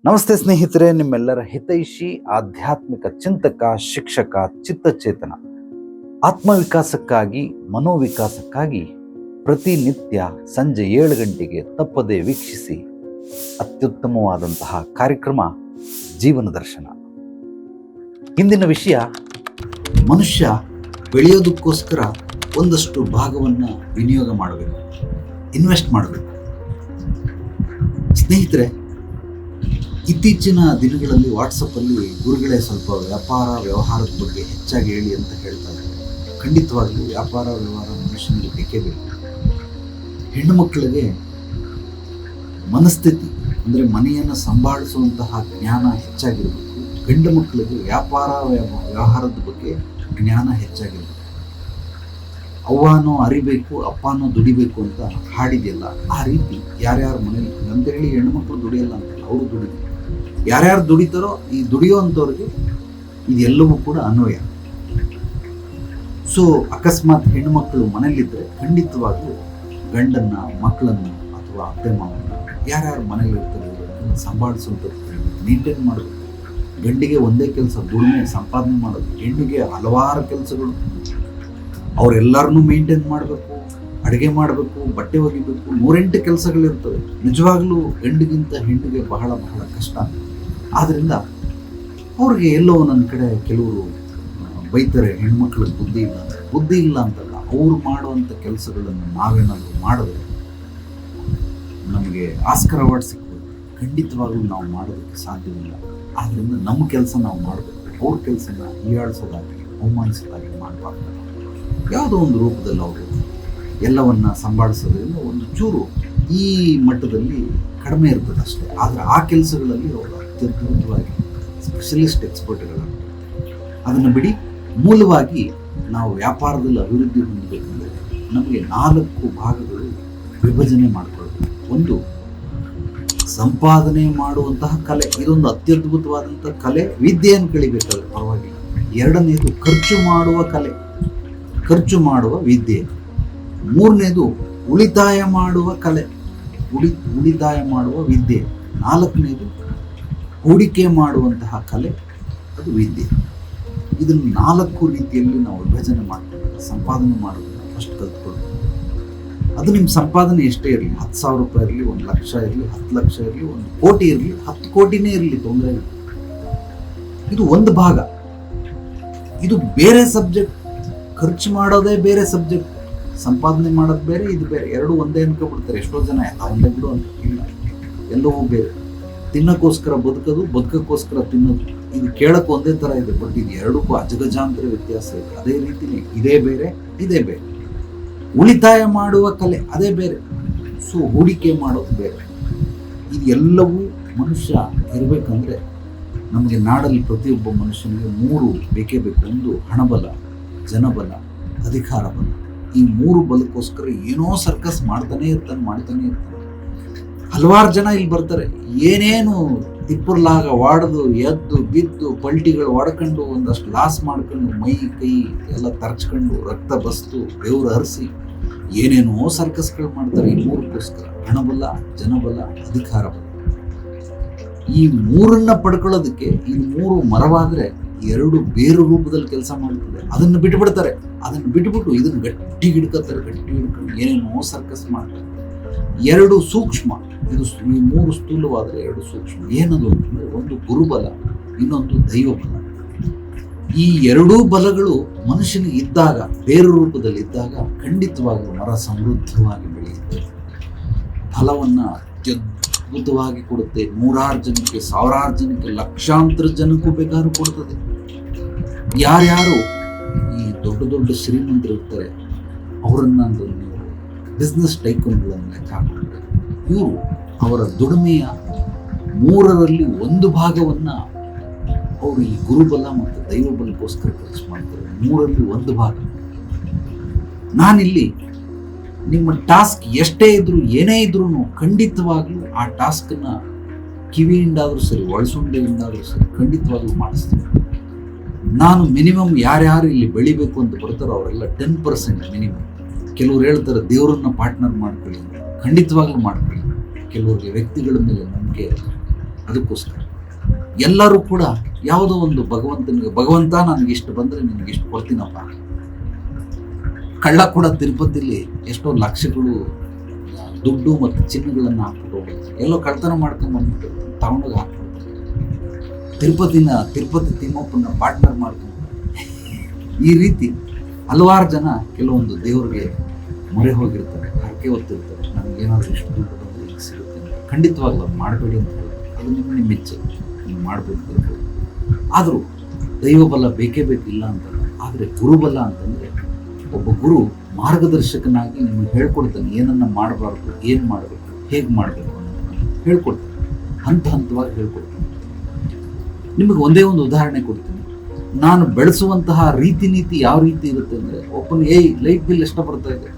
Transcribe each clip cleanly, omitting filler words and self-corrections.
ನಮಸ್ತೆ ಸ್ನೇಹಿತರೆ, ನಿಮ್ಮೆಲ್ಲರ ಹಿತೈಷಿ, ಆಧ್ಯಾತ್ಮಿಕ ಚಿಂತಕ, ಶಿಕ್ಷಕ, ಚಿತ್ತಚೇತನ, ಆತ್ಮವಿಕಾಸಕ್ಕಾಗಿ, ಮನೋವಿಕಾಸಕ್ಕಾಗಿ ಪ್ರತಿನಿತ್ಯ ಸಂಜೆ 7 ಗಂಟೆಗೆ ತಪ್ಪದೆ ವೀಕ್ಷಿಸಿ ಅತ್ಯುತ್ತಮವಾದಂತಹ ಕಾರ್ಯಕ್ರಮ ಜೀವನ ದರ್ಶನ. ಇಂದಿನ ವಿಷಯ, ಮನುಷ್ಯ ಬೆಳೆಯೋದಕ್ಕೋಸ್ಕರ ಒಂದಷ್ಟು ಭಾಗವನ್ನು ವಿನಿಯೋಗ ಮಾಡಬೇಕು, ಇನ್ವೆಸ್ಟ್ ಮಾಡಬೇಕು. ಸ್ನೇಹಿತರೆ, ಇತ್ತೀಚಿನ ದಿನಗಳಲ್ಲಿ ವಾಟ್ಸಪ್ಪಲ್ಲಿ ಗುರುಗಳೇ ಸ್ವಲ್ಪ ವ್ಯಾಪಾರ ವ್ಯವಹಾರದ ಬಗ್ಗೆ ಹೆಚ್ಚಾಗಿ ಹೇಳಿ ಅಂತ ಹೇಳ್ತಾ ಇದ್ದಾರೆ. ಖಂಡಿತವಾಗ್ಲೂ ವ್ಯಾಪಾರ ವ್ಯವಹಾರ ಮನುಷ್ಯನಿಗೆ ಬೇಕೇ ಬೇಕು. ಹೆಣ್ಣು ಮಕ್ಕಳಿಗೆ ಮನಸ್ಥಿತಿ ಅಂದರೆ ಮನೆಯನ್ನು ಸಂಭಾಳಿಸುವಂತಹ ಜ್ಞಾನ ಹೆಚ್ಚಾಗಿರಬೇಕು. ಗಂಡು ಮಕ್ಕಳಿಗೆ ವ್ಯಾಪಾರ ವ್ಯವಹಾರದ ಬಗ್ಗೆ ಜ್ಞಾನ ಹೆಚ್ಚಾಗಿರಬೇಕು. ಅವ್ವನೋ ಅರಿಬೇಕು, ಅಪ್ಪನೋ ದುಡಿಬೇಕು ಅಂತ ಹಾಡಿದೆಯಲ್ಲ, ಆ ರೀತಿ ಯಾರ್ಯಾರ ಮನೇಲಿ ಅಂತೇಳಿ ಹೆಣ್ಣು ಮಕ್ಕಳು ದುಡಿಯಲ್ಲ ಅಂತಲ್ಲ, ಅವರು ದುಡಿದ್ರು. ಯಾರ್ಯಾರು ದುಡಿತಾರೋ ಈ ದುಡಿಯೋ ಅಂಥವ್ರಿಗೆ ಇದೆಲ್ಲವೂ ಕೂಡ ಅನ್ವಯ. ಸೊ ಅಕಸ್ಮಾತ್ ಹೆಣ್ಣು ಮಕ್ಕಳು ಮನೇಲಿದ್ದರೆ ಖಂಡಿತವಾಗ್ಲೂ ಗಂಡನ್ನ, ಮಕ್ಕಳನ್ನು ಅಥವಾ ಅತ್ತೆ ಮಾವನ್ನ ಯಾರ್ಯಾರು ಮನೇಲಿ ಇರ್ತಾರೆ ಇವರನ್ನು ಸಂಭಾಳಿಸುವಂಥದ್ದು, ಮೇಂಟೈನ್ ಮಾಡಬೇಕು. ಗಂಡಿಗೆ ಒಂದೇ ಕೆಲಸ ದುಡಿಮೆ ಸಂಪಾದನೆ ಮಾಡೋದು, ಹೆಣ್ಣಿಗೆ ಹಲವಾರು ಕೆಲಸಗಳು. ಅವರೆಲ್ಲರನ್ನೂ ಮೇಂಟೈನ್ ಮಾಡಬೇಕು, ಅಡುಗೆ ಮಾಡಬೇಕು, ಬಟ್ಟೆ ಒಗಿಬೇಕು, 108 ಕೆಲಸಗಳಿರ್ತವೆ. ನಿಜವಾಗ್ಲೂ ಗಂಡಿಗಿಂತ ಹೆಣ್ಣಿಗೆ ಬಹಳ ಬಹಳ ಕಷ್ಟ. ಆದ್ದರಿಂದ ಅವ್ರಿಗೆ ಎಲ್ಲೋ ನನ್ನ ಕಡೆ ಕೆಲವರು ಬೈತಾರೆ, ಹೆಣ್ಮಕ್ಳಿಗೆ ಬುದ್ಧಿ ಇಲ್ಲ ಅಂತ. ಬುದ್ಧಿ ಇಲ್ಲ ಅಂತಲ್ಲ, ಅವ್ರು ಮಾಡುವಂಥ ಕೆಲಸಗಳನ್ನು ನಾವೇನಾದರೂ ಮಾಡಿದ್ರೆ ನಮಗೆ ಆಸ್ಕರ್ ಅವಾರ್ಡ್ ಸಿಗ್ಬೋದು. ಖಂಡಿತವಾಗ್ಲೂ ನಾವು ಮಾಡೋದಕ್ಕೆ ಸಾಧ್ಯವಿಲ್ಲ. ಆದ್ದರಿಂದ ನಮ್ಮ ಕೆಲಸ ನಾವು ಮಾಡಬೇಕು. ಅವ್ರ ಕೆಲಸನ ಹೀಯಾಳಿಸೋದಾಗಲಿ ಅವಮಾನಿಸೋದಾಗಲಿ ಮಾಡಬಾರ್ದು. ಯಾವುದೋ ಒಂದು ರೂಪದಲ್ಲಿ ಅವರು ಎಲ್ಲವನ್ನ ಸಂಭಾಳಿಸೋದ್ರಿಂದ ಒಂದು ಚೂರು ಈ ಮಟ್ಟದಲ್ಲಿ ಕಡಿಮೆ ಇರ್ತದೆ ಅಷ್ಟೇ. ಆದರೆ ಆ ಕೆಲಸಗಳಲ್ಲಿ ಅವರು ಅತ್ಯದ್ಭುತವಾಗಿ ಸ್ಪೆಷಲಿಸ್ಟ್ ಎಕ್ಸ್ಪರ್ಟ್ಗಳಾಗ್ತಾರೆ. ಅದನ್ನು ಬಿಡಿ, ಮೂಲವಾಗಿ ನಾವು ವ್ಯಾಪಾರದಲ್ಲಿ ಅಭಿವೃದ್ಧಿ ಹೊಂದಬೇಕಂದ್ರೆ ನಮಗೆ 4 ಭಾಗಗಳು ವಿಭಜನೆ ಮಾಡಿಕೊಳ್ಬೇಕು. ಒಂದು, ಸಂಪಾದನೆ ಮಾಡುವಂತಹ ಕಲೆ. ಇದೊಂದು ಅತ್ಯದ್ಭುತವಾದಂಥ ಕಲೆ. ವಿದ್ಯೆಯನ್ನು ಕಲಿಬೇಕಾದ್ರೆ ಪರವಾಗಿಲ್ಲ. ಎರಡನೇದು, ಖರ್ಚು ಮಾಡುವ ಕಲೆ, ಖರ್ಚು ಮಾಡುವ ವಿದ್ಯೆ. ಮೂರನೇದು, ಉಳಿತಾಯ ಮಾಡುವ ಕಲೆ, ಉಳಿತಾಯ ಮಾಡುವ ವಿದ್ಯೆ. 4ನೇದು, ಹೂಡಿಕೆ ಮಾಡುವಂತಹ ಕಲೆ, ಅದು ವಿದ್ಯೆ. ಇದನ್ನು 4 ರೀತಿಯಲ್ಲಿ ನಾವು ವಿಭಜನೆ ಮಾಡ್ತೀವಿ. ಸಂಪಾದನೆ ಮಾಡೋದನ್ನು ಫಸ್ಟ್ ಕಲ್ತ್ಕೊಳ್ಬೇಕು. ಅದು ನಿಮ್ಮ ಸಂಪಾದನೆ ಎಷ್ಟೇ ಇರಲಿ, 10,000 ರೂಪಾಯಿ ಇರಲಿ, 1 ಲಕ್ಷ ಇರಲಿ, 10 ಲಕ್ಷ ಇರಲಿ, 1 ಕೋಟಿ ಇರಲಿ, 10 ಕೋಟಿನೇ ಇರಲಿ, ತೊಂದರೆ ಇಲ್ಲ. ಇದು ಒಂದು ಭಾಗ. ಇದು ಬೇರೆ ಸಬ್ಜೆಕ್ಟ್. ಖರ್ಚು ಮಾಡೋದೇ ಬೇರೆ ಸಬ್ಜೆಕ್ಟ್, ಸಂಪಾದನೆ ಮಾಡೋದು ಬೇರೆ, ಇದು ಬೇರೆ. ಎರಡು ಒಂದೇ ಅನ್ಕೊಬಿಡ್ತಾರೆ ಎಷ್ಟೋ ಜನ. ಒಂದೇ ಬಿಡು ಅಂತ ಇಲ್ಲ, ಎಲ್ಲವೂ ಬೇರೆ. ತಿನ್ನೋಕ್ಕೋಸ್ಕರ ಬದುಕೋದು, ಬದುಕೋಕ್ಕೋಸ್ಕರ ತಿನ್ನೋದು, ಇದು ಕೇಳೋಕ್ಕೆ ಒಂದೇ ಥರ ಇದೆ, ಬಟ್ ಇದು ಎರಡಕ್ಕೂ ಅಜಗಜಾಂತರ ವ್ಯತ್ಯಾಸ ಇದೆ. ಅದೇ ರೀತಿಯೇ ಇದೇ ಬೇರೆ, ಇದೇ ಬೇರೆ. ಉಳಿತಾಯ ಮಾಡುವ ಕಲೆ ಅದೇ ಬೇರೆ. ಸೊ ಹೂಡಿಕೆ ಮಾಡೋದು ಬೇರೆ. ಇದು ಎಲ್ಲವೂ ಮನುಷ್ಯ ಇರಬೇಕಂದ್ರೆ ನಮಗೆ ನಾಡಲ್ಲಿ ಪ್ರತಿಯೊಬ್ಬ ಮನುಷ್ಯನಿಗೆ 3 ಬೇಕೇ ಬೇಕು. ಒಂದು, ಹಣಬಲ, ಜನಬಲ, ಅಧಿಕಾರ ಬಲ. ಈ 3 ಬಲಕ್ಕೋಸ್ಕರ ಏನೋ ಸರ್ಕಸ್ ಮಾಡ್ತಾನೆ ಇರ್ತಾನೆ. ಹಲವಾರು ಜನ ಇಲ್ಲಿ ಬರ್ತಾರೆ, ಏನೇನು ತಿಪ್ಪರ್ಲಾಗ ವಾಡ್ದು ಎದ್ದು ಬಿದ್ದು ಪಲ್ಟಿಗಳು ಹೊಡ್ಕೊಂಡು ಒಂದಷ್ಟು ಲಾಸ್ ಮಾಡ್ಕೊಂಡು ಮೈ ಕೈ ಎಲ್ಲ ತರ್ಚ್ಕೊಂಡು ರಕ್ತ ಬಸ್ತು ಬೆವರು ಹರಿಸಿ ಏನೇನೋ ಸರ್ಕಸ್ಗಳು ಮಾಡ್ತಾರೆ ಈ 3ಕ್ಕೋಸ್ಕರ. ಹಣಬಲ, ಜನಬಲ, ಅಧಿಕಾರ ಬಲ. ಈ 3ನ್ನ ಪಡ್ಕೊಳ್ಳೋದಕ್ಕೆ ಈ 3 ಮರವಾದರೆ 2 ಬೇರೆ ರೂಪದಲ್ಲಿ ಕೆಲಸ ಮಾಡ್ತದೆ. ಅದನ್ನು ಬಿಟ್ಬಿಡ್ತಾರೆ. ಅದನ್ನು ಬಿಟ್ಬಿಟ್ಟು ಇದನ್ನು ಗಟ್ಟಿ ಹಿಡ್ಕೊತಾರೆ. ಗಟ್ಟಿ ಹಿಡ್ಕೊಂಡು ಏನೇನೋ ಸರ್ಕಸ್ ಮಾಡ್ತಾರೆ. 2 ಸೂಕ್ಷ್ಮ. ಇದು ಈ 3 ಸ್ಥೂಲವಾದರೆ 2 ಸೂಕ್ಷ್ಮ. ಏನದು ಅಂತಂದರೆ, ಒಂದು ಗುರುಬಲ, ಇನ್ನೊಂದು ದೈವಬಲ. ಈ 2 ಬಲಗಳು ಮನುಷ್ಯನಿಗೆ ಇದ್ದಾಗ, ಬೇರೆ ರೂಪದಲ್ಲಿ ಇದ್ದಾಗ ಖಂಡಿತವಾಗೂ ಮರ ಸಮೃದ್ಧವಾಗಿ ಬೆಳೆಯುತ್ತೆ. ಫಲವನ್ನು ಅತ್ಯದ್ಭುತವಾಗಿ ಕೊಡುತ್ತೆ. 100 ಜನಕ್ಕೆ, 1000 ಜನಕ್ಕೆ, ಲಕ್ಷಾಂತರ ಜನಕ್ಕೂ ಬೇಕಾದ್ರೂ ಕೊಡ್ತದೆ. ಯಾರ್ಯಾರು ಈ ದೊಡ್ಡ ದೊಡ್ಡ ಶ್ರೀಮಂತರು ಇರ್ತಾರೆ ಅವರನ್ನ ನೀವು ಬಿಸ್ನೆಸ್ ಟೈಕೂನ್ಗಳನ್ನು ಲೆಕ್ಕ ಹಾಕೊಂಡ್ರೆ, ಇವರು ಅವರ ದುಡಿಮೆಯ 3ರಲ್ಲಿ 1 ಭಾಗವನ್ನು ಅವರು ಈ ಗುರುಬಲ ಮತ್ತು ದೈವಬಲಕ್ಕೋಸ್ಕರ ಖರ್ಚು ಮಾಡ್ತಾರೆ. 3ರಲ್ಲಿ 1 ಭಾಗ. ನಾನಿಲ್ಲಿ ನಿಮ್ಮ ಟಾಸ್ಕ್ ಎಷ್ಟೇ ಇದ್ರೂ, ಏನೇ ಇದ್ರೂ ಖಂಡಿತವಾಗ್ಲೂ ಆ ಟಾಸ್ಕನ್ನು ಕಿವಿಯಿಂದಾದರೂ ಸರಿ, ಒಳಸುಂಡೆಯಿಂದಾದರೂ ಸರಿ ಖಂಡಿತವಾಗ್ಲೂ ಮಾಡಿಸ್ತೀನಿ. ನಾನು ಮಿನಿಮಮ್ ಯಾರ್ಯಾರು ಇಲ್ಲಿ ಬೆಳಿಬೇಕು ಅಂತ ಬರ್ತಾರೋ ಅವರೆಲ್ಲ 10% ಮಿನಿಮಮ್. ಕೆಲವ್ರು ಹೇಳ್ತಾರೆ ದೇವರನ್ನ ಪಾರ್ಟ್ನರ್ ಮಾಡ್ಕೊಳ್ಳಿ ಅಂತ. ಖಂಡಿತವಾಗ್ಲೂ ಮಾಡ್ಕೊಳ್ಳಿ. ಕೆಲವರಿಗೆ ವ್ಯಕ್ತಿಗಳ ಮೇಲೆ ನಂಬಿಕೆ ಇರುತ್ತೆ. ಅದಕ್ಕೋಸ್ಕರ ಎಲ್ಲರೂ ಕೂಡ ಯಾವುದೋ ಒಂದು ಭಗವಂತ ನನಗೆ ಇಷ್ಟು ಬಂದರೆ ನಿನಗೆ ಇಷ್ಟು ಕೊಡ್ತೀನಪ್ಪ. ಕಳ್ಳ ಕೂಡ ತಿರುಪತಿಲಿ ಎಷ್ಟೋ ಲಕ್ಷಗಳು ದುಡ್ಡು ಮತ್ತು ಚಿನ್ನಗಳನ್ನು ಹಾಕ್ಬಿಟ್ಟು ಹೋಗ್ತಾರೆ. ಎಲ್ಲೋ ಕಳ್ತನ ಮಾಡ್ಕೊಂಡ್ಬಂದ್ಬಿಟ್ಟು ತಗೊಂಡೋಗಿ ಹಾಕ್ಬಿಡ್ತಾರೆ. ತಿರುಪತಿ ತಿಮ್ಮಪ್ಪನ ಪಾರ್ಟ್ನರ್ ಮಾಡ್ಕೊಂಡು ಈ ರೀತಿ ಹಲವಾರು ಜನ ಕೆಲವೊಂದು ದೇವ್ರಿಗೆ ಮೊರೆ ಹೋಗಿರ್ತಾರೆ, ಹರಕೆ ಹೊತ್ತಿರ್ತಾರೆ, ನಮಗೇನಾದ್ರೂ ಇಷ್ಟು ದುಡ್ಡು ಬಂದರೆ ಈಗ ಸಿಗುತ್ತೆ ಅಂತ. ಖಂಡಿತವಾಗ್ಲೂ ಅದು ಮಾಡಬೇಡಿ ಅಂತ ಹೇಳಿ, ಅದು ನಿಮ್ಮ ಇಚ್ಛೆ, ನೀವು ಮಾಡಬೇಕು. ಆದರೂ ದೈವಬಲ ಬೇಕೇ ಬೇಕಿಲ್ಲ ಅಂತಲ್ಲ. ಆದರೆ ಗುರುಬಲ ಅಂತಂದರೆ ಒಬ್ಬ ಗುರು ಮಾರ್ಗದರ್ಶಕನಾಗಿ ನಿಮಗೆ ಹೇಳ್ಕೊಡ್ತಾನೆ, ಏನನ್ನ ಮಾಡಬಾರ್ದು, ಏನು ಮಾಡಬೇಕು, ಹೇಗೆ ಮಾಡಬೇಕು ಅನ್ನೋದನ್ನು ಹೇಳ್ಕೊಡ್ತಾನೆ, ಹಂತವಾಗಿ ಹೇಳ್ಕೊಡ್ತಾನೆ. ನಿಮಗೆ ಒಂದೇ ಒಂದು ಉದಾಹರಣೆ ಕೊಡ್ತೀನಿ. ನಾನು ಬೆಳೆಸುವಂತಹ ರೀತಿ ನೀತಿ ಯಾವ ರೀತಿ ಇರುತ್ತೆ ಅಂದರೆ, ಒಬ್ಬನಿಗೆ ಲೈಟ್ ಬಿಲ್ ಎಷ್ಟು ಬರ್ತಾ ಇದೆ,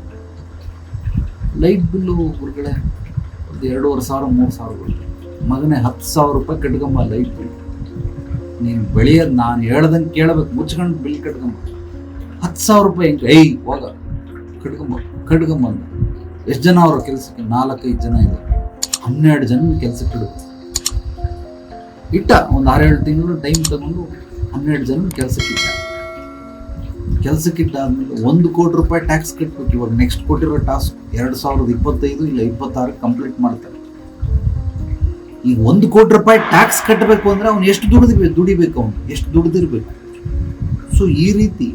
ಲೈಟ್ ಬಿಲ್ಲು ಗುರುಗಳೇ ಒಂದು 2,500-3,000 ಬರುತ್ತೆ. ಮಗನೇ 10,000 ರೂಪಾಯಿ ಕಟ್ಕೊಂಬ ಲೈಟ್ ಬಿಲ್. ನೀನು ಬೆಳೆಯೋದು ನಾನು ಹೇಳ್ದಂಗೆ ಕೇಳಬೇಕು, ಮುಚ್ಕೊಂಡು ಬಿಲ್ ಕಟ್ಕೊಂಬ. 10,000 ರೂಪಾಯಿ ಹೆಂಗೆ ಹೋಗ ಕಟ್ಕೊಂಬ. ಎಷ್ಟು ಜನ ಅವರ ಕೆಲಸಕ್ಕೆ? 4-5 ಜನ ಇದೆ. 12 ಜನ ಕೆಲಸಕ್ಕೆ ಇಟ್ಟ. ಒಂದು 6-7 ತಿಂಗಳು ಟೈಮ್ ತಗೊಂಡು 12 ಜನ ಕೆಲಸಕ್ಕಿಟ್ಟ ಆದ್ಮೇಲೆ 1 ಕೋಟಿ ರೂಪಾಯಿ ಟ್ಯಾಕ್ಸ್ ಕಟ್ಬೇಕು. ಇವಾಗ ನೆಕ್ಸ್ಟ್ ಕೊಟ್ಟಿರೋ ಟಾಸ್ಕ್ 2025 ಇಲ್ಲ 26 ಕಂಪ್ಲೀಟ್ ಮಾಡ್ತಾರೆ. ಈಗ 1 ಕೋಟಿ ರೂಪಾಯಿ ಟ್ಯಾಕ್ಸ್ ಕಟ್ಟಬೇಕು ಅಂದ್ರೆ ಅವ್ನು ಎಷ್ಟು ದುಡಿಬೇಕು, ಅವನು ಎಷ್ಟು ದುಡಿದಿರ್ಬೇಕು. ಸೊ ಈ ರೀತಿ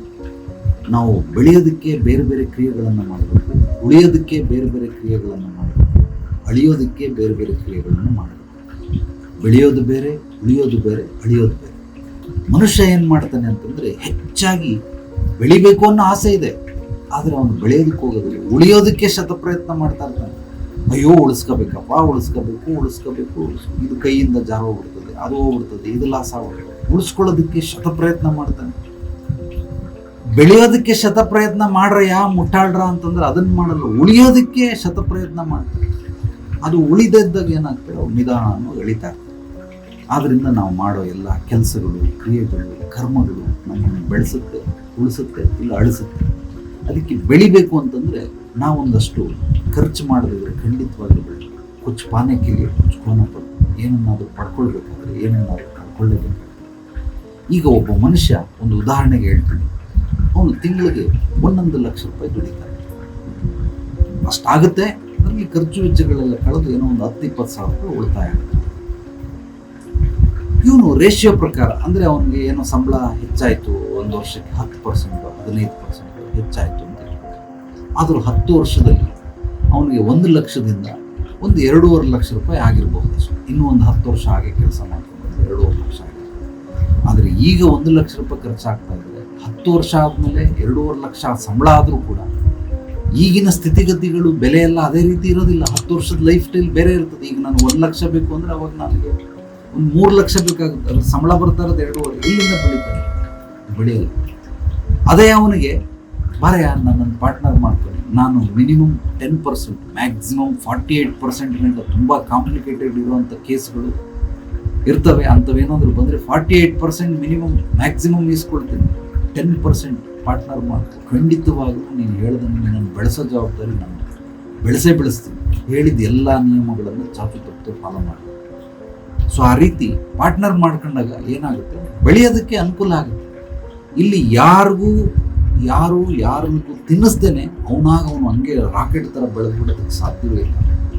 ನಾವು ಬೆಳೆಯೋದಕ್ಕೆ ಬೇರೆ ಬೇರೆ ಕ್ರಿಯೆಗಳನ್ನು ಮಾಡಬೇಕು, ಉಳಿಯೋದಕ್ಕೆ ಬೇರೆ ಬೇರೆ ಕ್ರಿಯೆಗಳನ್ನು ಮಾಡಬೇಕು, ಅಳಿಯೋದಕ್ಕೆ ಬೇರೆ ಬೇರೆ ಕ್ರಿಯೆಗಳನ್ನು ಮಾಡಬೇಕು. ಬೆಳೆಯೋದು ಬೇರೆ, ಉಳಿಯೋದು ಬೇರೆ, ಅಳಿಯೋದು ಬೇರೆ. ಮನುಷ್ಯ ಏನು ಮಾಡ್ತಾನೆ ಅಂತಂದರೆ, ಹೆಚ್ಚಾಗಿ ಬೆಳಿಬೇಕು ಅನ್ನೋ ಆಸೆ ಇದೆ, ಆದರೆ ಅವನು ಬೆಳೆಯೋದಕ್ಕೆ ಹೋಗೋದಿಲ್ಲ, ಉಳಿಯೋದಕ್ಕೆ ಶತಪ್ರಯತ್ನ ಮಾಡ್ತಾ ಇರ್ತಾನೆ. ಅಯ್ಯೋ ಉಳಿಸ್ಕೋಬೇಕು, ಇದು ಕೈಯಿಂದ ಜಾರ ಹೋಗ್ಬಿಡ್ತದೆ, ಅದು ಹೋಗ್ಬಿಡ್ತದೆ, ಇದು ಲಾಸ್ ಆಗ್ಬಿಡ್ತದೆ. ಉಳಿಸ್ಕೊಳ್ಳೋದಕ್ಕೆ ಶತಪ್ರಯತ್ನ ಮಾಡ್ತಾನೆ. ಬೆಳೆಯೋದಕ್ಕೆ ಶತಪ್ರಯತ್ನ ಮಾಡ್ರಯ್ಯ ಮುಟ್ಟಾಳ್ರ ಅಂತಂದ್ರೆ ಅದನ್ನು ಮಾಡಲ್ಲ, ಉಳಿಯೋದಕ್ಕೆ ಶತಪ್ರಯತ್ನ ಮಾಡ್ತಾರೆ. ಅದು ಉಳಿದಿದ್ದಾಗ ಏನಾಗ್ತದೆ, ಅವ್ರು ನಿಧಾನವಾಗಿ ಎಳಿತಾ ಇರ್ತಾರೆ. ಆದ್ದರಿಂದ ನಾವು ಮಾಡೋ ಎಲ್ಲ ಕೆಲಸಗಳು, ಕ್ರಿಯೆಗಳು, ಕರ್ಮಗಳು ನಮ್ಮನ್ನು ಬೆಳೆಸುತ್ತೆ, ಉಳಿಸುತ್ತೆ, ಇಲ್ಲ ಅಳಿಸುತ್ತೆ. ಅದಕ್ಕೆ ಬೆಳಿಬೇಕು ಅಂತಂದರೆ ನಾವೊಂದಷ್ಟು ಖರ್ಚು ಮಾಡಿದ್ರೆ ಖಂಡಿತವಾಗಿ ಬೆಳಿಬೇಕು. ಕುಚ್ ಪಾನೆ ಕಿಲಿ ಕುಚ್ ಕೋನ ಪಡ, ಏನನ್ನಾದರೂ ಪಡ್ಕೊಳ್ಬೇಕಾದ್ರೆ ಏನನ್ನಾದರೂ ಕಳ್ಕೊಳ್ಳೇಬೇಕಾಗ್ತದೆ. ಈಗ ಒಬ್ಬ ಮನುಷ್ಯ, ಒಂದು ಉದಾಹರಣೆಗೆ ಹೇಳ್ತೀನಿ, ಅವನು ತಿಂಗಳಿಗೆ 1 ಲಕ್ಷ ರೂಪಾಯಿ ದುಡಿತಾನೆ. ಅಷ್ಟಾಗುತ್ತೆ. ಅದರಲ್ಲಿ ಖರ್ಚು ವೆಚ್ಚಗಳೆಲ್ಲ ಕಳೆದು ಏನೋ ಒಂದು 10-20 ಸಾವಿರ ರೂಪಾಯಿ ಉಳಿತಾಯ ಆಗುತ್ತೆ. ಇವನು ರೇಷಿಯೋ ಪ್ರಕಾರ ಅಂದರೆ ಅವನಿಗೆ ಏನೋ ಸಂಬಳ ಹೆಚ್ಚಾಯಿತು, ಒಂದು ವರ್ಷಕ್ಕೆ 10%, 15% ಹೆಚ್ಚಾಯಿತು ಅಂತ. ಆದರೂ 10 ವರ್ಷದಲ್ಲಿ ಅವನಿಗೆ 1 ಲಕ್ಷದಿಂದ ಒಂದು 2.5 ಲಕ್ಷ ರೂಪಾಯಿ ಆಗಿರ್ಬೋದು ಅಷ್ಟು. ಇನ್ನೂ ಒಂದು 10 ವರ್ಷ ಹಾಗೆ ಕೆಲಸ ಮಾಡ್ಕೊಂಡು 2.5 ಲಕ್ಷ ಆಗಿದೆ. ಆದರೆ ಈಗ 1 ಲಕ್ಷ ರೂಪಾಯಿ ಖರ್ಚಾಗ್ತಾ ಇದ್ದಾರೆ. 10 ವರ್ಷ ಆದಮೇಲೆ 2.5 ಲಕ್ಷ ಸಂಬಳ ಆದರೂ ಕೂಡ ಈಗಿನ ಸ್ಥಿತಿಗತಿಗಳು, ಬೆಲೆ ಎಲ್ಲ ಅದೇ ರೀತಿ ಇರೋದಿಲ್ಲ. 10 ವರ್ಷದ ಲೈಫ್ ಸ್ಟೈಲ್ ಬೇರೆ ಇರ್ತದೆ. ಈಗ ನಾನು 1 ಲಕ್ಷ ಬೇಕು ಅಂದರೆ ಅವಾಗ ನನಗೆ ಒಂದು 3 ಲಕ್ಷ ಬೇಕಾಗುತ್ತೆ. ಅದ್ರ ಸಂಬಳ ಬರ್ತಾ ಇರೋದು 2.5. ಎಲ್ಲಿಂದ ಬೆಳೆಯಲ್ಲ. ಅದೇ ಅವನಿಗೆ ಬಾರಯ್ಯ ನನ್ನ ಪಾರ್ಟ್ನರ್ ಮಾಡ್ತೀನಿ, ನಾನು ಮಿನಿಮಮ್ 10%, ಮ್ಯಾಕ್ಸಿಮಮ್ 48% ತುಂಬ ಕಾಂಪ್ಲಿಕೇಟೆಡ್ ಇರುವಂಥ ಕೇಸ್ಗಳು ಇರ್ತವೆ. ಅಂಥವೇನಾದರೂ ಬಂದರೆ 48% ಮಿನಿಮಮ್ ಮ್ಯಾಕ್ಸಿಮಮ್ ಈಸ್ಕೊಳ್ತೀನಿ. 10% ಪಾರ್ಟ್ನರ್ ಮಾಡ್ತೀನಿ. ಖಂಡಿತವಾಗಲೂ ನೀನು ಹೇಳ್ದಂಗೆ ನಿನ್ನನ್ನು ಬೆಳೆಸೋ ಜವಾಬ್ದಾರಿ ನಾನು ಬೆಳೆಸ್ತೀನಿ. ಹೇಳಿದ ಎಲ್ಲ ನಿಯಮಗಳನ್ನು ಚಾಚು ತಪ್ಪು ಫಾಲೋ ಮಾಡಿ. ಸೊ ಆ ರೀತಿ ಪಾರ್ಟ್ನರ್ ಮಾಡ್ಕೊಂಡಾಗ ಏನಾಗುತ್ತೆ, ಬೆಳೆಯೋದಕ್ಕೆ ಅನುಕೂಲ ಆಗುತ್ತೆ. ಇಲ್ಲಿ ಯಾರಿಗೂ ತಿನ್ನಿಸ್ದೇನೆ ಅವನು ಹಂಗೆ ರಾಕೆಟ್ ಥರ ಬೆಳೆದ್ಬಿಡೋದಕ್ಕೆ ಸಾಧ್ಯವೇ ಇಲ್ಲ.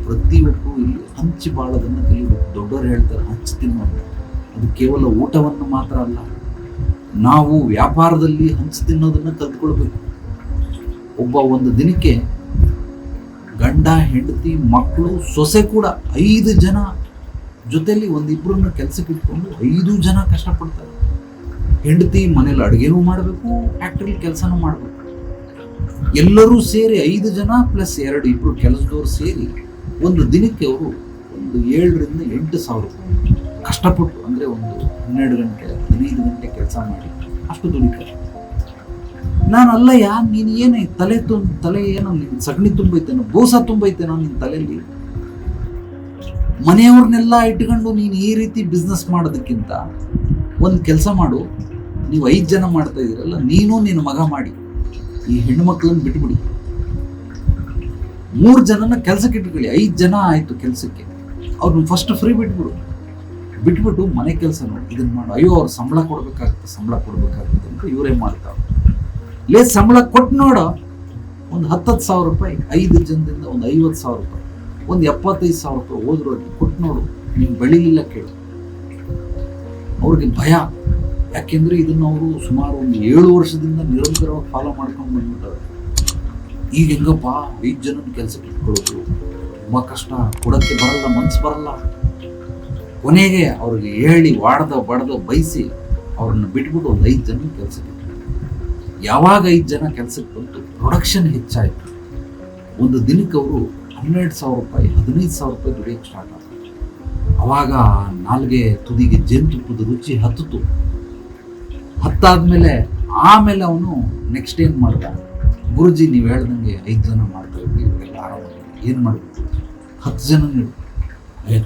ಪ್ರತಿಯೊಬ್ಬರು ಇಲ್ಲಿ ಹಂಚಿ ಬಾಳೋದನ್ನು ಕಲಿಬೇಕು. ದೊಡ್ಡವರು ಹೇಳ್ತಾರೆ ಹಂಚಿ ತಿನ್ನೋದು. ಅದು ಕೇವಲ ಊಟವನ್ನು ಮಾತ್ರ ಅಲ್ಲ, ನಾವು ವ್ಯಾಪಾರದಲ್ಲಿ ಹಂಚಿ ತಿನ್ನೋದನ್ನು ಕಲ್ತ್ಕೊಳ್ಬೇಕು. ಒಂದು ದಿನಕ್ಕೆ ಗಂಡ, ಹೆಂಡತಿ, ಮಕ್ಕಳು, ಸೊಸೆ ಕೂಡ 5 ಜನ ಜೊತೆಯಲ್ಲಿ ಒಂದಿಬ್ಬರನ್ನ ಕೆಲಸಕ್ಕೆ ಇಟ್ಕೊಂಡು 5 ಜನ ಕಷ್ಟಪಡ್ತಾರೆ. ಹೆಂಡತಿ ಮನೇಲಿ ಅಡುಗೆನೂ ಮಾಡಬೇಕು, ಫ್ಯಾಕ್ಟ್ರಿಲಿ ಕೆಲಸನೂ ಮಾಡಬೇಕು. ಎಲ್ಲರೂ ಸೇರಿ 5 ಜನ ಪ್ಲಸ್ 2 ಕೆಲಸದವ್ರು ಸೇರಿ ಒಂದು ದಿನಕ್ಕೆ ಅವರು ಒಂದು 7ರಿಂದ 8 ಸಾವಿರ ರೂಪಾಯಿ ಕಷ್ಟಪಟ್ಟು, ಅಂದರೆ ಒಂದು 12 ಗಂಟೆ 15 ಗಂಟೆ ಕೆಲಸ ಮಾಡಿ ಅಷ್ಟು ದುಡಿತಾರೆ. ನಾನು ಅಲ್ಲಯ್ಯ, ನೀನು ಏನೇ ತಲೆ ಏನೋ ನಿನ್ನ ಸಗಣಿ ತುಂಬೈತೇನೋ, ಬೋಸ ತುಂಬೈತೇನೋ ನಿನ್ನ ತಲೆಯಲ್ಲಿ, ಮನೆಯವ್ರನ್ನೆಲ್ಲ ಇಟ್ಕೊಂಡು ನೀನು ಈ ರೀತಿ ಬಿಸ್ನೆಸ್ ಮಾಡೋದಕ್ಕಿಂತ ಒಂದು ಕೆಲಸ ಮಾಡು. ನೀವು 5 ಜನ ಮಾಡ್ತಾ ಇದ್ದೀರಲ್ಲ, ನೀನು ನಿನ್ನ ಮಗ ಮಾಡಿ ಈ ಹೆಣ್ಣುಮಕ್ಳನ್ನ ಬಿಟ್ಬಿಡಿ. 3 ಜನನ ಕೆಲಸಕ್ಕೆ ಇಟ್ಕೊಳ್ಳಿ. 5 ಜನ ಆಯಿತು ಕೆಲಸಕ್ಕೆ, ಅವ್ರನ್ನ ಫಸ್ಟ್ ಫ್ರೀ ಬಿಟ್ಬಿಡು. ಬಿಟ್ಬಿಟ್ಟು ಮನೆ ಕೆಲಸ ನೋಡಿ ಇದನ್ನ ಮಾಡು, ಅಯ್ಯೋ ಅವ್ರು ಸಂಬಳ ಕೊಡ್ಬೇಕಾಗುತ್ತೆ ಅಂತ ಇವರೇ ಮಾಡ್ತಾರೆ. ಸಂಬಳ ಕೊಟ್ಟು ನೋಡೋ, ಒಂದು 10,000 ರೂಪಾಯಿ 5 ಜನದಿಂದ ಒಂದು 50,000 ರೂಪಾಯಿ, ಒಂದು 75,000 ರೂಪಾಯಿ ಹೋದ್ರೋಗಿ ಕೊಟ್ಟು ನೋಡು, ನೀನು ಬೆಳಿಲಿಲ್ಲ ಕೇಳು. ಅವ್ರಿಗೆ ಭಯ, ಯಾಕೆಂದ್ರೆ ಇದನ್ನ ಅವರು ಸುಮಾರು ಒಂದು 7 ವರ್ಷದಿಂದ ನಿರಂತರವಾಗಿ ಫಾಲೋ ಮಾಡ್ಕೊಂಡು ಬಂದ್ಬಿಟ್ಟಾರೆ. ಈಗ ಹೆಂಗಪ್ಪ 5 ಜನನ ಕೆಲಸಕ್ಕೆ ಇಟ್ಕೊಳ್ಳೋದು ತುಂಬಾ ಕಷ್ಟ, ಕೊಡಕ್ಕೆ ಬರಲ್ಲ, ಮನ್ಸು ಬರಲ್ಲ. ಕೊನೆಗೆ ಅವ್ರಿಗೆ ಹೇಳಿ ಬಡದ ಬೈಸಿ ಅವ್ರನ್ನ ಬಿಟ್ಬಿಟ್ಟು ಒಂದು 5 ಜನ ಕೆಲಸಕ್ಕೆ. ಯಾವಾಗ 5 ಜನ ಕೆಲಸಕ್ಕೆ ಬಂತು, ಪ್ರೊಡಕ್ಷನ್ ಹೆಚ್ಚಾಯಿತು. ಒಂದು ದಿನಕ್ಕೆ ಅವರು 12,000 ರೂಪಾಯಿ 15,000 ರೂಪಾಯಿ ದುಡಿಯಕ್ಕೆ ಸ್ಟಾರ್ಟ್ ಆಯ್ತು. ಅವಾಗ ನಾಲ್ಗೆ ತುದಿಗೆ ಜೇನುತುಪ್ಪದ ರುಚಿ ಹತ್ತಾದ್ಮೇಲೆ ಆಮೇಲೆ ಅವನು ನೆಕ್ಸ್ಟ್ ಏನ್ ಮಾಡ್ದ, ಗುರುಜಿ ನೀವು ಹೇಳ್ದಂಗೆ 5 ಜನ ಮಾಡ್ತಾ ಇದ್ವಿ, ಇವೆಲ್ಲ ಆರಾಮಾಗಿ ಏನ್ ಮಾಡ್ಬೇಕು, 10 ಜನ ನೀಡು,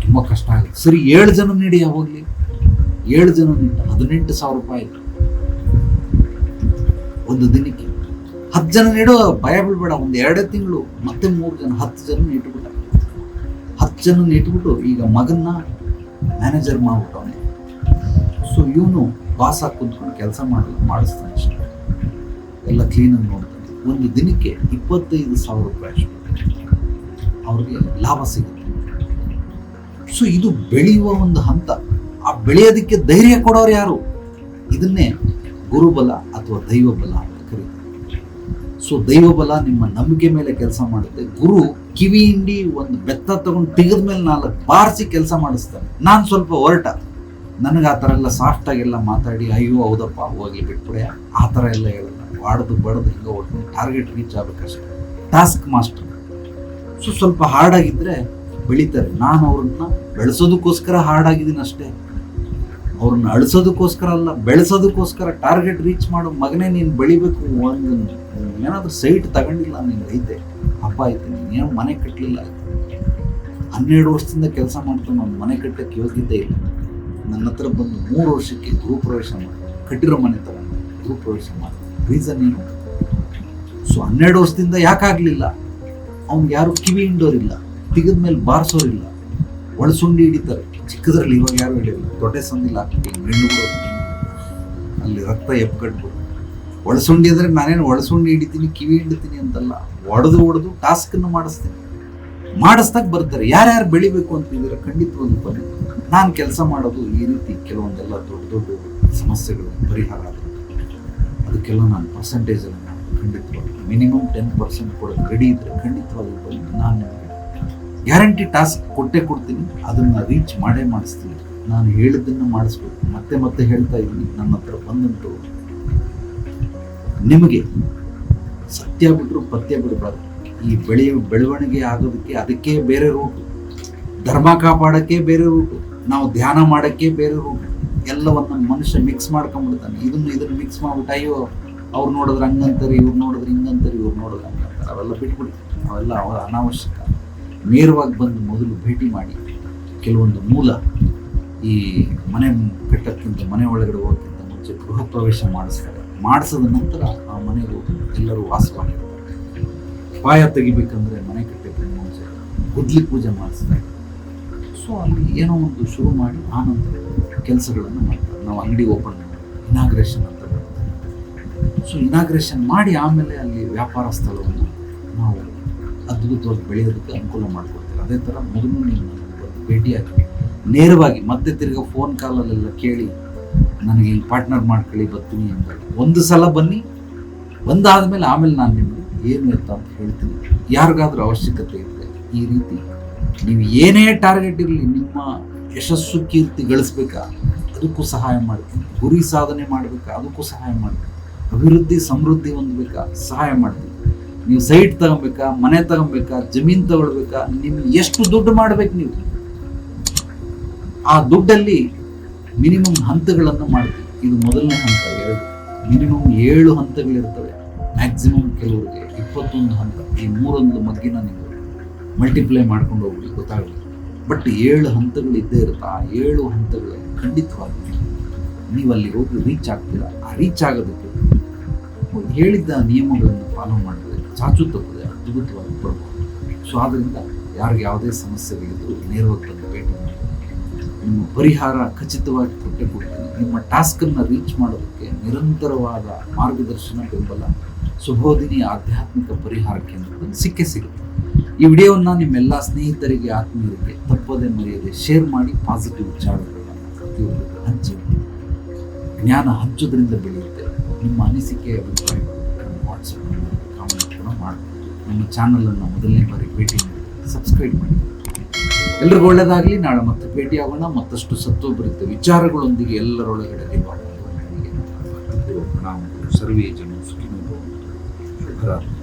ತುಂಬಾ ಕಷ್ಟ ಆಗುತ್ತೆ, ಸರಿ 7 ಜನ ನೀಡಿ, ಯಾವಾಗ್ಲಿ 7 ಜನ ನೀಡಿ 18,000 ರೂಪಾಯಿ ಒಂದು ದಿನಕ್ಕೆ. 10 ಜನ ನೀಡೋ, ಭಯ ಬೀಳ್ಬೇಡ, ಒಂದು 2 ತಿಂಗಳು ಮತ್ತೆ 3 ಜನ 10 ಜನ ಇಟ್ಬಿಟ್ಟ. 10 ಜನ ಇಟ್ಬಿಟ್ಟು ಈಗ ಮಗನ್ನ ಮ್ಯಾನೇಜರ್ ಮಾಡ್ಬಿಟ್ಟವನೆ. ಸೊ ಇವನು ಬಾಸ್ ಆಗಿ ಕುಂತ್ಕೊಂಡು ಕೆಲಸ ಮಾಡಿಸ್ತಾನೆ ಅಷ್ಟೇ, ಎಲ್ಲ ಕ್ಲೀನಾಗಿ ನೋಡ್ತಾನೆ. ಒಂದು ದಿನಕ್ಕೆ 25,000 ರೂಪಾಯಿ ಅಷ್ಟು ಅವ್ರಿಗೆ ಲಾಭ ಸಿಗುತ್ತೆ. ಸೊ ಇದು ಬೆಳೆಯುವ ಒಂದು ಹಂತ. ಆ ಬೆಳೆಯೋದಕ್ಕೆ ಧೈರ್ಯ ಕೊಡೋರು ಯಾರು? ಇದನ್ನೇ ಗುರುಬಲ ಅಥವಾ ದೈವಬಲ ಅಂತ ಕರೀತಾರೆ. ಸೊ ದೈವಬಲ ನಿಮ್ಮ ನಂಬಿಕೆ ಮೇಲೆ ಕೆಲಸ ಮಾಡುತ್ತೆ. ಗುರು ಕಿವಿ ಹಿಂಡಿ ಒಂದು ಬೆತ್ತ ತಗೊಂಡು ತೆಗೆದ ಮೇಲೆ 4 ಬಾರಿಸಿ ಕೆಲಸ ಮಾಡಿಸ್ತಾನೆ. ನಾನು ಸ್ವಲ್ಪ ಹೊರಟ, ನನಗೆ ಆ ಥರ ಎಲ್ಲ ಸಾಫ್ಟ್ ಆಗೆಲ್ಲ ಮಾತಾಡಿ ಅಯ್ಯೋ ಹೌದಪ್ಪ ಹೋಗ್ಲಿ ಬಿಟ್ಬಿಡೆ ಆ ಥರ ಎಲ್ಲ ಹೇಳಲ್ಲ. ಬಡದು ಹಿಂಗೆ ಒಟ್ಟು ಟಾರ್ಗೆಟ್ ರೀಚ್ ಆಗ್ಬೇಕಷ್ಟೆ, ಟಾಸ್ಕ್ ಮಾಸ್ಟರ್. ಸೊ ಸ್ವಲ್ಪ ಹಾರ್ಡ್ ಆಗಿದ್ರೆ ಬೆಳಿತಾರೆ. ನಾನು ಅವ್ರನ್ನ ಬೆಳೆಸೋದಕ್ಕೋಸ್ಕರ ಹಾರ್ಡ್ ಆಗಿದ್ದೀನಿ ಅಷ್ಟೇ, ಅವ್ರನ್ನ ಅಳಿಸೋದಕ್ಕೋಸ್ಕರ ಅಲ್ಲ, ಬೆಳೆಸೋದಕ್ಕೋಸ್ಕರ. ಟಾರ್ಗೆಟ್ ರೀಚ್ ಮಾಡೋ ಮಗನೇ ನೀನು ಬೆಳಿಬೇಕು. ಒಂದು ಏನಾದರೂ ಸೈಟ್ ತಗೊಂಡಿಲ್ಲ ನೀನು ಐತೆ, ಹಬ್ಬ ಐತೆ, ನೀನೇನು ಮನೆ ಕಟ್ಟಲಿಲ್ಲ, 12 ವರ್ಷದಿಂದ ಕೆಲಸ ಮಾಡ್ತಾನೆ, ಒಂದು ಮನೆ ಕಟ್ಟಕ್ಕೆ ಯೋಗ್ಯತೆ ಇಲ್ಲ. ನನ್ನ ಹತ್ರ ಬಂದು 3 ವರ್ಷಕ್ಕೆ ಗೃಹಪ್ರವೇಶ ಮಾಡಿ ಕಟ್ಟಿರೋ ಮನೆ ತಗೊಂಡು ಗೃಹಪ್ರವೇಶ ಮಾಡಿ. ರೀಸನ್ ಏನು? ಸೊ 12 ವರ್ಷದಿಂದ ಯಾಕಾಗಲಿಲ್ಲ? ಅವ್ನಿಗೆ ಯಾರು ಕಿವಿ ಹಿಂಡೋರಿಲ್ಲ, ತೆಗೆದ್ಮೇಲೆ ಬಾರಿಸೋರಿಲ್ಲ, ಒಳಸುಂಡಿ ಹಿಡಿತಾರೆ. ಚಿಕ್ಕದ್ರಲ್ಲಿ ಇವಾಗ ಯಾರು ಹಿಡಿಯಲ್ಲ, ದೊಡ್ಡ ಸಂದಿಲ್ಲ ಹಾಕ್ಬಿಟ್ಟು ಮೆಣ್ಣು ಅಲ್ಲಿ ರಕ್ತ ಎಪ್ಕಟ್ಬಿಟ್ಟು. ಒಳಸುಂಡಿ ಅಂದರೆ ನಾನೇನು ಒಳಸುಂಡಿ ಹಿಡಿತೀನಿ ಕಿವಿ ಹಿಡಿತೀನಿ ಅಂತಲ್ಲ, ಹೊಡೆದು ಟಾಸ್ಕನ್ನು ಮಾಡಿಸ್ದಾಗ ಬರ್ತಾರೆ. ಯಾರ್ಯಾರು ಬೆಳಿಬೇಕು ಅಂತಿದ್ರೆ ಖಂಡಿತವಾಗಿ ಬನ್ನಿ. ನಾನು ಕೆಲಸ ಮಾಡೋದು ಈ ರೀತಿ ಕೆಲವೊಂದೆಲ್ಲ ದೊಡ್ಡ ಸಮಸ್ಯೆಗಳು ಪರಿಹಾರ ಆಗುತ್ತೆ. ಅದಕ್ಕೆಲ್ಲ ನಾನು ಪರ್ಸೆಂಟೇಜಲ್ಲಿ ನಾನು ಖಂಡಿತವಾಗಿ ಮಿನಿಮಮ್ 10% ಕೊಡೋದು ರೆಡಿ ಇದ್ದರೆ ಖಂಡಿತವಾಗಿ ಬನ್ನಿ. ನಾನು ಗ್ಯಾರಂಟಿ ಟಾಸ್ಕ್ ಕೊಡ್ತೀನಿ, ಅದನ್ನು ರೀಚ್ ಮಾಡಿಸ್ತೀನಿ. ನಾನು ಹೇಳಿದ್ದನ್ನು ಮಾಡಿಸ್ಬೇಕು. ಮತ್ತೆ ಹೇಳ್ತಾ ಇದ್ದೀನಿ, ನನ್ನ ಹತ್ರ ಬಂದಂಟು ನಿಮಗೆ ಸತ್ಯ ಬಿಟ್ಟರು ಪಥ್ಯ ಬಿಡಬಾರ್ದು. ಈ ಬೆಳವಣಿಗೆ ಆಗೋದಕ್ಕೆ ಅದಕ್ಕೆ ಬೇರೆ ರೂಟು, ಧರ್ಮ ಕಾಪಾಡೋಕ್ಕೆ ಬೇರೆ ರೂಟು, ನಾವು ಧ್ಯಾನ ಮಾಡೋಕ್ಕೆ ಬೇರೆ ರೂಟು. ಎಲ್ಲವನ್ನ ಮನುಷ್ಯ ಮಿಕ್ಸ್ ಮಾಡ್ಕೊಂಡ್ಬಿಡ್ತಾನೆ. ಇದನ್ನು ಮಿಕ್ಸ್ ಮಾಡ್ಬಿಟ್ಟು ಅಯ್ಯೋ ಅವ್ರು ನೋಡಿದ್ರೆ ಹಂಗಂತಾರೆ, ಇವ್ರು ನೋಡಿದ್ರೆ ಹಿಂಗಂತಾರೆ, ಇವ್ರು ನೋಡಿದ್ರೆ ಹಂಗಂತಾರೆ, ಅವೆಲ್ಲ ಬಿಟ್ಬಿಡಿ. ಅವೆಲ್ಲ ಅನಾವಶ್ಯಕ. ನೇರವಾಗಿ ಬಂದು ಮೊದಲು ಭೇಟಿ ಮಾಡಿ ಕೆಲವೊಂದು ಮೂಲ, ಈ ಮನೆ ಕಟ್ಟಕ್ಕಿಂತ ಮನೆ ಒಳಗಡೆ ಹೋಗೋಕ್ಕಿಂತ ಮುಂಚೆ ಗೃಹ ಪ್ರವೇಶ ಮಾಡಿಸಿದ ನಂತರ ಆ ಮನೆಗೂ ಎಲ್ಲರೂ ವಾಸವಾಗಿರ್ತಾರೆ. ಪಾಯ ತೆಗಿಬೇಕಂದ್ರೆ ಮನೆ ಕಟ್ಟಕ್ಕೆ ಮುಂಚೆ ಗುದ್ಲಿ ಪೂಜೆ ಮಾಡಿಸ್ತಾರೆ. ಸೊ ಅಲ್ಲಿ ಏನೋ ಒಂದು ಶುರು ಮಾಡಿ ಆನಂತರ ಕೆಲಸಗಳನ್ನು ಮಾಡ್ತಾರೆ. ನಾವು ಅಂಗಡಿ ಓಪನ್ ಮಾಡಿ ಇನಾಗ್ರೇಷನ್ ಅಂತ ಮಾಡ್ತಾರೆ. ಸೊ ಇನಾಗ್ರೇಷನ್ ಮಾಡಿ ಆಮೇಲೆ ಅಲ್ಲಿ ವ್ಯಾಪಾರ ಸ್ಥಳವನ್ನು ನಾವು ಅದ್ಭುತವಾಗಿ ಬೆಳೆಯೋದಕ್ಕೆ ಅನುಕೂಲ ಮಾಡಿಕೊಡ್ತೀವಿ. ಅದೇ ಥರ ಮೊದಲು ನೀವು ಭೇಟಿಯಾಗಿ ನೇರವಾಗಿ ಮತ್ತೆ ತಿರ್ಗಾ ಫೋನ್ ಕಾಲಲ್ಲೆಲ್ಲ ಕೇಳಿ ನನಗೆ ಈ ಪಾರ್ಟ್ನರ್ ಮಾಡ್ಕೊಳ್ಳಿ ಬರ್ತೀನಿ ಅಂತ ಒಂದು ಸಲ ಬನ್ನಿ. ಬಂದಾದ್ಮೇಲೆ ಆಮೇಲೆ ನಾನು ನಿಮಗೆ ಏನು ಇರ್ತಾ ಅಂತ ಹೇಳ್ತೀನಿ. ಯಾರಿಗಾದ್ರೂ ಅವಶ್ಯಕತೆ ಇದ್ದರೆ ಈ ರೀತಿ ನೀವು ಏನೇ ಟಾರ್ಗೆಟ್ ಇರಲಿ, ನಿಮ್ಮ ಯಶಸ್ಸು ಕೀರ್ತಿ ಗಳಿಸ್ಬೇಕಾ ಅದಕ್ಕೂ ಸಹಾಯ ಮಾಡ್ತೀನಿ, ಗುರಿ ಸಾಧನೆ ಮಾಡಬೇಕಾ ಅದಕ್ಕೂ ಸಹಾಯ ಮಾಡ್ತೀನಿ, ಅಭಿವೃದ್ಧಿ ಸಮೃದ್ಧಿ ಹೊಂದಬೇಕಾ ಸಹಾಯ ಮಾಡ್ತೀನಿ. ನೀವು ಸೈಟ್ ತಗೊಬೇಕಾ, ಮನೆ ತಗೊಬೇಕಾ, ಜಮೀನು ತಗೊಳ್ಬೇಕಾ, ನಿಮ್ಗೆ ಎಷ್ಟು ದುಡ್ಡು ಮಾಡ್ಬೇಕು, ನೀವು ಆ ದುಡ್ಡಲ್ಲಿ ಮಿನಿಮಮ್ ಹಂತಗಳನ್ನು ಮಾಡ್ತೀವಿ. ಇದು ಮೊದಲನೇ ಹಂತ. 2 ಮಿನಿಮಮ್ 7 ಹಂತಗಳಿರ್ತವೆ. ಮ್ಯಾಕ್ಸಿಮಮ್ ಕೆಲವರಿಗೆ 21 ಹಂತ. ಈ 3 ಮಗ್ಗಿನ ನೀವು ಮಲ್ಟಿಪ್ಲೈ ಮಾಡ್ಕೊಂಡು ಹೋಗ್ಬಿಡಿ, ಗೊತ್ತಾಗಲಿ. ಬಟ್ 7 ಹಂತಗಳು ಇದ್ದೇ ಇರುತ್ತೆ. ಆ 7 ಹಂತಗಳಲ್ಲಿ ಖಂಡಿತವಾಗಿ ನೀವು ಅಲ್ಲಿ ಹೋಗಿ ರೀಚ್ ಆಗ್ತೀರಾ. ಆ ರೀಚ್ ಆಗೋದಕ್ಕೆ ಹೇಳಿದ್ದ ನಿಯಮಗಳನ್ನು ಫಾಲೋ ಮಾಡಿದ್ರೆ ಚಾಚು ತಪ್ಪದೆ ಅದ್ಭುತವಾಗಿ ಬರ್ಬೋದು. ಸೊ ಆದ್ದರಿಂದ ಯಾರಿಗೆ ಯಾವುದೇ ಸಮಸ್ಯೆಗಳಿದ್ರು ನೇರವಾಗಿ ಬಂದು ಭೇಟಿ ಮಾಡಿ ನಿಮ್ಮ ಪರಿಹಾರ ಖಚಿತವಾಗಿ ಕೊಟ್ಟೇ ಕೊಡ್ತೀನಿ. ನಿಮ್ಮ ಟಾಸ್ಕನ್ನು ರೀಚ್ ಮಾಡೋದಕ್ಕೆ ನಿರಂತರವಾದ ಮಾರ್ಗದರ್ಶನ, ಬೆಂಬಲ ಸುಬೋಧಿನಿ ಆಧ್ಯಾತ್ಮಿಕ ಪರಿಹಾರ ಕೇಂದ್ರದಲ್ಲಿ ಸಿಕ್ಕೇ ಸಿಗುತ್ತೆ. ಈ ವಿಡಿಯೋವನ್ನು ನಿಮ್ಮೆಲ್ಲ ಸ್ನೇಹಿತರಿಗೆ, ಆತ್ಮೀಯರಿಗೆ ತಪ್ಪದೆ ಮರೆಯದೆ ಶೇರ್ ಮಾಡಿ. ಪಾಸಿಟಿವ್ ವಿಚಾರಗಳನ್ನು ಪ್ರತಿಯೊಬ್ಬರಿಗೂ ಹಂಚಿ. ಜ್ಞಾನ ಹಂಚೋದ್ರಿಂದ ಬೆಳೆಯುತ್ತೆ. ನಿಮ್ಮ ಅನಿಸಿಕೆ, ಅಭಿಪ್ರಾಯಗಳು ನಮ್ಮ ವಾಟ್ಸಪ್ ಕಾಮೆಂಟ್ ಕೂಡ ಮಾಡಿ. ನಮ್ಮ ಚಾನಲನ್ನು ಮೊದಲನೇ ಬಾರಿ ಭೇಟಿ ಮಾಡಿ ಸಬ್ಸ್ಕ್ರೈಬ್ ಮಾಡಿ. ಎಲ್ರಿಗೂ ಒಳ್ಳೆಯದಾಗಲಿ. ನಾಳೆ ಮತ್ತೆ ಭೇಟಿಯಾಗೋಣ ಮತ್ತಷ್ಟು ಸತ್ವಭರಿತ ವಿಚಾರಗಳೊಂದಿಗೆ. ಎಲ್ಲರೊಳಗಡೆ ದೈವ. ನಾವು ಸರ್ವೇ ಜನ ಸುಖಿನೋ ಭವಂತು. ಶುಭರಾತ್ರಿ.